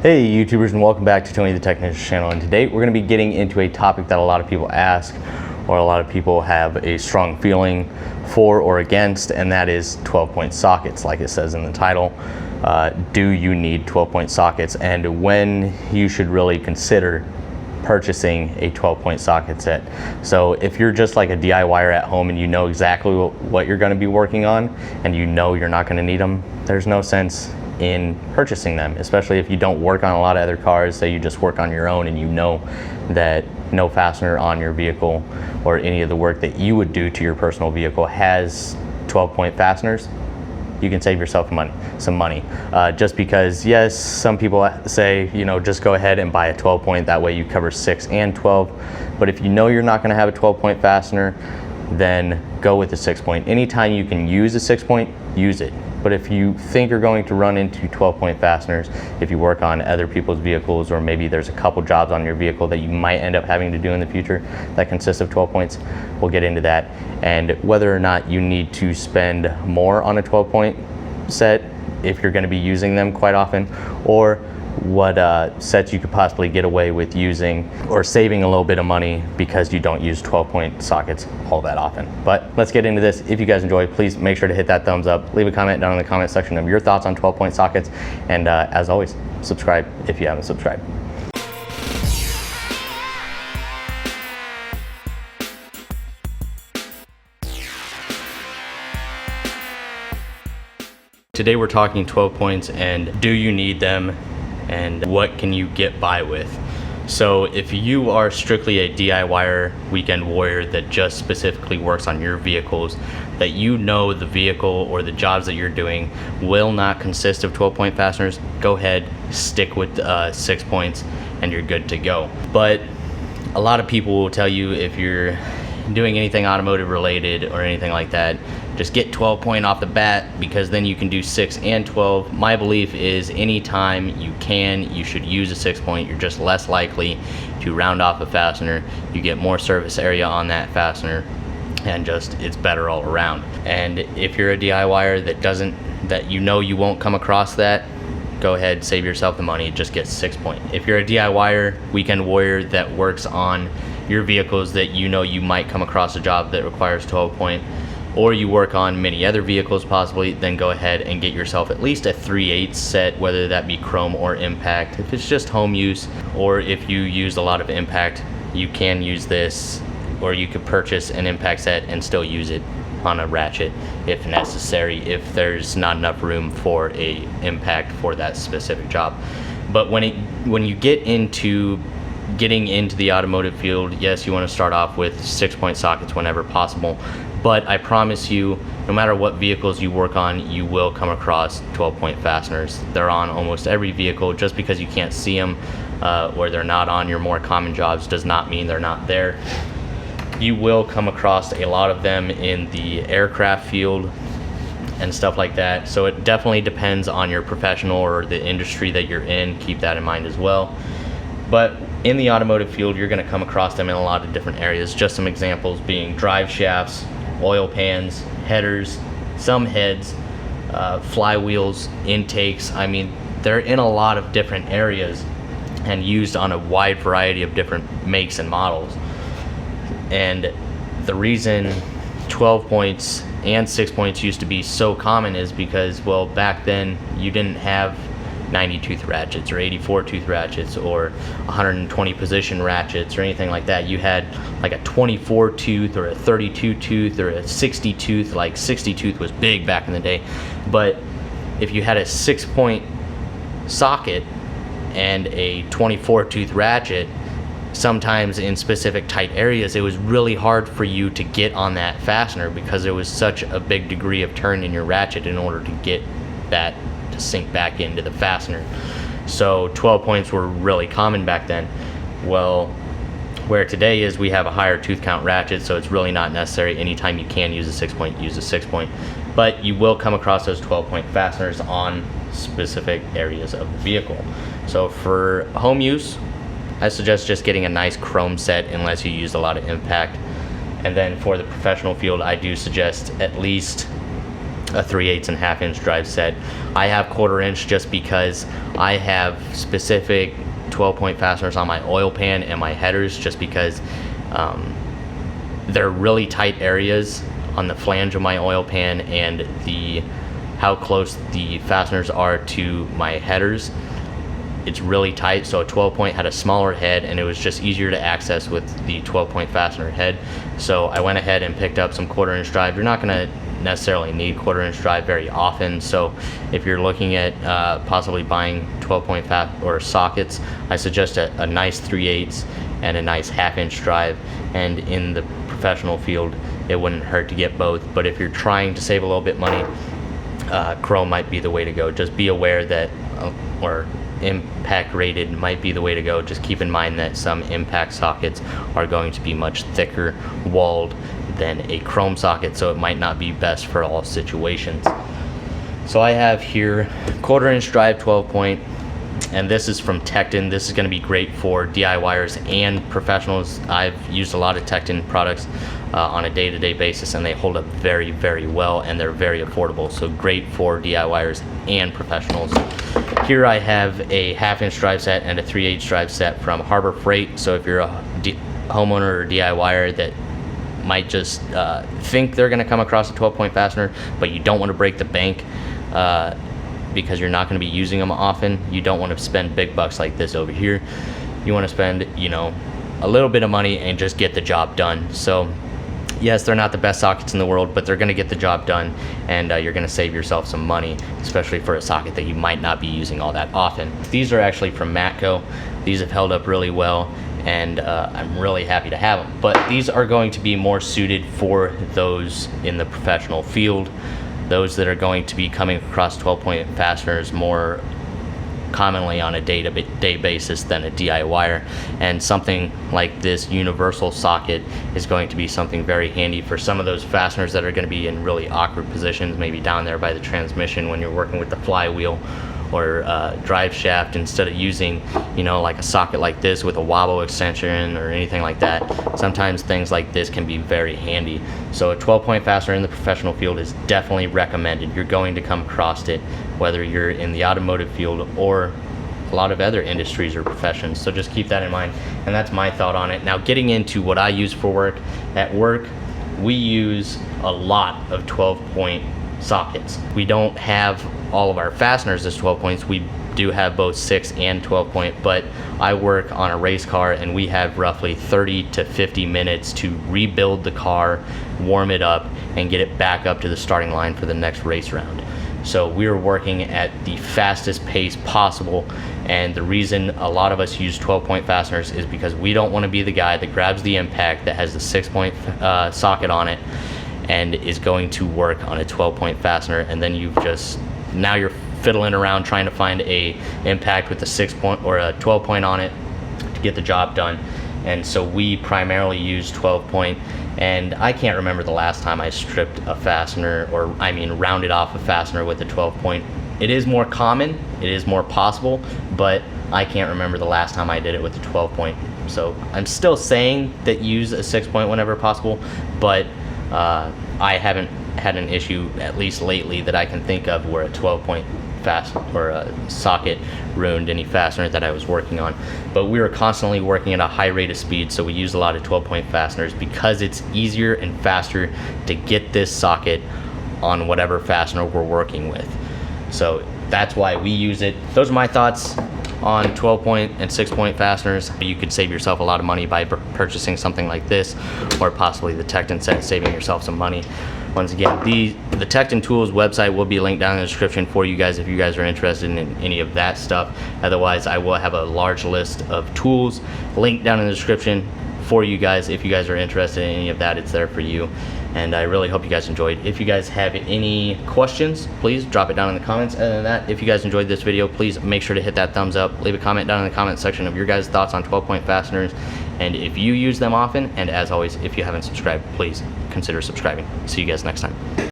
Hey YouTubers, and welcome back to Tony the Technician channel. And today we're going to be getting into a topic that a lot of people ask, or a lot of people have a strong feeling for or against, and that is 12-point sockets. Like it says in the title, do you need 12-point sockets, and when you should really consider purchasing a 12-point socket set. So if you're just like a DIYer at home and you know exactly what you're going to be working on and you know you're not going to need them, there's no sense in purchasing them, especially if you don't work on a lot of other cars. Say you just work on your own and you know that no fastener on your vehicle or any of the work that you would do to your personal vehicle has 12-point fasteners. You can save yourself some money. Just because, yes, some people say, just go ahead and buy a 12-point, that way you cover 6 and 12. But if you know you're not gonna have a 12-point fastener, then go with a 6-point. Anytime you can use a 6-point, use it. But if you think you're going to run into 12-point fasteners, if you work on other people's vehicles, or maybe there's a couple jobs on your vehicle that you might end up having to do in the future that consist of 12 points, we'll get into that. And whether or not you need to spend more on a 12-point set if you're going to be using them quite often, or what sets you could possibly get away with using or saving a little bit of money because you don't use 12-point sockets all that often. But let's get into this. If you guys enjoy, please make sure to hit that thumbs up, leave a comment down in the comment section of your thoughts on 12-point sockets, and as always, subscribe if you haven't subscribed. Today we're talking 12 points and do you need them and what can you get by with. So if you are strictly a DIYer, weekend warrior that just specifically works on your vehicles, that you know the vehicle or the jobs that you're doing will not consist of 12-point fasteners, go ahead, stick with 6 points and you're good to go. But a lot of people will tell you if you're doing anything automotive related or anything like that, just get 12-point off the bat because then you can do 6 and 12. My belief is anytime you can, you should use a 6-point. You're just less likely to round off a fastener. You get more surface area on that fastener, and just it's better all around. And if you're a DIYer that you won't come across that, go ahead, save yourself the money, just get 6-point. If you're a DIYer, weekend warrior that works on your vehicles that you might come across a job that requires 12-point, or you work on many other vehicles possibly, then go ahead and get yourself at least a 3/8 set, whether that be chrome or impact. If it's just home use, or if you use a lot of impact, you can use this, or you could purchase an impact set and still use it on a ratchet if necessary, if there's not enough room for a impact for that specific job. But when you get into getting into the automotive field, yes, you want to start off with 6-point sockets whenever possible, but I promise you, no matter what vehicles you work on, you will come across 12-point fasteners. They're on almost every vehicle. Just because you can't see them or they're not on your more common jobs does not mean they're not there. You will come across a lot of them in the aircraft field and stuff like that. So it definitely depends on your professional or the industry that you're in. Keep that in mind as well. But in the automotive field, you're going to come across them in a lot of different areas. Just some examples being drive shafts, oil pans, headers, some heads, flywheels, intakes. I mean, they're in a lot of different areas and used on a wide variety of different makes and models. And the reason 12 points and 6 points used to be so common is because, well, back then you didn't have 90 tooth ratchets or 84 tooth ratchets or 120 position ratchets or anything like that. You had like a 24 tooth or a 32 tooth or a 60 tooth. Like 60 tooth was big back in the day. But if you had a 6-point socket and a 24 tooth ratchet, sometimes in specific tight areas, it was really hard for you to get on that fastener because there was such a big degree of turn in your ratchet in order to get that to sink back into the fastener. So 12 points were really common back then. Well, where today is we have a higher tooth count ratchet, so it's really not necessary. Anytime you can use a 6-point, use a 6-point. But you will come across those 12-point fasteners on specific areas of the vehicle. So for home use, I suggest just getting a nice chrome set unless you use a lot of impact. And then for the professional field, I do suggest at least a 3/8 and 1/2 inch drive set. I have 1/4 inch just because I have specific 12-point fasteners on my oil pan and my headers, just because they're really tight areas on the flange of my oil pan and how close the fasteners are to my headers. It's really tight, so a 12-point had a smaller head and it was just easier to access with the 12-point fastener head. So I went ahead and picked up some 1/4 inch drive. You're not going to necessarily need 1/4 inch drive very often, so if you're looking at possibly buying 12-point or sockets, I suggest a nice 3/8 and a nice 1/2 inch drive. And in the professional field, it wouldn't hurt to get both, but if you're trying to save a little bit money, chrome might be the way to go. Just be aware that or impact rated might be the way to go. Just keep in mind that some impact sockets are going to be much thicker walled than a chrome socket, so it might not be best for all situations. So I have here 1/4 inch drive 12-point, and this is from Tekton. This is going to be great for DIYers and professionals. I've used a lot of Tekton products on a day-to-day basis, and they hold up very, very well, and they're very affordable, so great for DIYers and professionals. Here I have a 1/2 inch drive set and a 3/8 drive set from Harbor Freight. So if you're a homeowner or DIYer that might just think they're going to come across a 12-point fastener, but you don't want to break the bank because you're not going to be using them often, you don't want to spend big bucks like this over here. You want to spend, a little bit of money and just get the job done. So yes, they're not the best sockets in the world, but they're going to get the job done, and you're going to save yourself some money, especially for a socket that you might not be using all that often. These are actually from Matco. These have held up really well, and I'm really happy to have them. But these are going to be more suited for those in the professional field, those that are going to be coming across 12-point fasteners more commonly on a day-to-day basis than a DIYer. And something like this universal socket is going to be something very handy for some of those fasteners that are going to be in really awkward positions, maybe down there by the transmission when you're working with the flywheel or drive shaft, instead of using like a socket like this with a wobble extension or anything like that. Sometimes things like this can be very handy. So a 12-point fastener in the professional field is definitely recommended. You're going to come across it whether you're in the automotive field or a lot of other industries or professions, so just keep that in mind. And that's my thought on it. Now, getting into what I use for work. At work, we use a lot of 12-point sockets. We don't have all of our fasteners as 12 points. We do have both 6 and 12-point, but I work on a race car and we have roughly 30 to 50 minutes to rebuild the car, warm it up, and get it back up to the starting line for the next race round. So we're working at the fastest pace possible, and the reason a lot of us use 12-point fasteners is because we don't want to be the guy that grabs the impact that has the 6-point socket on it and is going to work on a 12-point fastener, and then now you're fiddling around trying to find a impact with a 6-point or a 12-point on it to get the job done. And so we primarily use 12-point, and I can't remember the last time I stripped a fastener, or rounded off a fastener with a 12-point. It is more common, it is more possible, but I can't remember the last time I did it with a 12-point. So I'm still saying that use a 6-point whenever possible, but I haven't had an issue, at least lately, that I can think of where a 12-point or a socket ruined any fastener that I was working on. But we were constantly working at a high rate of speed, so we use a lot of 12-point fasteners because it's easier and faster to get this socket on whatever fastener we're working with. So that's why we use it. Those are my thoughts on 12-point and 6-point fasteners. You could save yourself a lot of money by purchasing something like this, or possibly the Tekton set, saving yourself some money. Once again, the Tekton Tools website will be linked down in the description for you guys if you guys are interested in any of that stuff. Otherwise, I will have a large list of tools linked down in the description for you guys. If you guys are interested in any of that, it's there for you. And I really hope you guys enjoyed. If you guys have any questions, please drop it down in the comments. Other than that, if you guys enjoyed this video, please make sure to hit that thumbs up. Leave a comment down in the comment section of your guys' thoughts on 12-point fasteners, and if you use them often. And as always, if you haven't subscribed, please consider subscribing. See you guys next time.